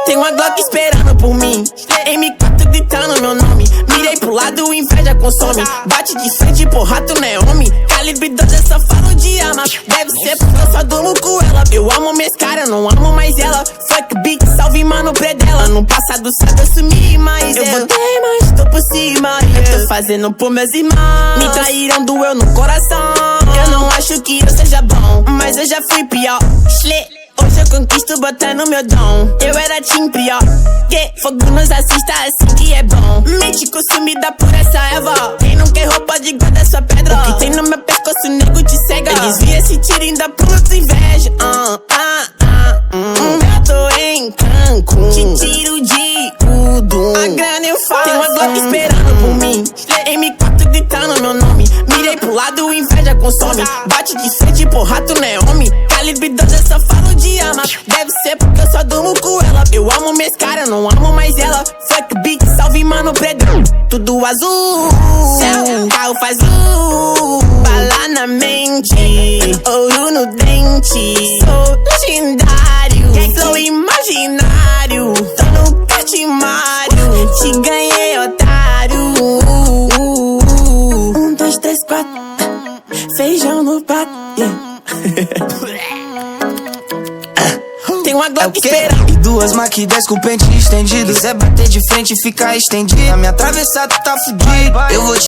Tem uma Glock esperando por mim, M4 gritando meu nome. Mirei pro lado, inveja consome. Bate de frente, porra, tu não é homem. Calibre 12, eu só falo de arma. Deve ser porque eu só durmo com ela. Eu amo minhas caras, não amo mais ela. Fuck big, salve mano predela. No passado sabe eu sumi, mas eu voltei, mas tô por cima. Eu tô fazendo por meus irmãos. Me traíram, doeu no coração. Eu não acho que eu seja bom, mas eu já fui pior. Hoje eu conquisto botando meu dom. Eu era team pior. Fogo nos assista assim que é bom. Mente consumida por essa erva. Quem não quer roupa de guarda sua pedra. O que tem no meu pescoço, nego te cega. Eu desvia esse tiro e ainda pula tua inveja. Eu tô em Cancún, te tiro de tudo. A grana eu faço. Tem uma Glock esperando por mim, M4 gritando meu nome. Mirei pro lado, inveja consome. Bate de frente, porra, tu não é homem. Calibre 12, eu só falo de arma. Deve ser porque eu só durmo com ela. Eu amo minhas caras, não amo mais ela. Fuck big, salve mano predão. Tudo azul, céu, carro faz bala na mente, ouro no dente. Sou legendário, flow imaginário. Tô no catimário, te ganhei, otário. 1, 2, 3, 4, feijão no prato. Tem uma Glock esperando. E 2 Mach 10 com o pente estendido. Quiser bater de frente, fica estendido. Na minha travessa tu tá fudido. Eu vou te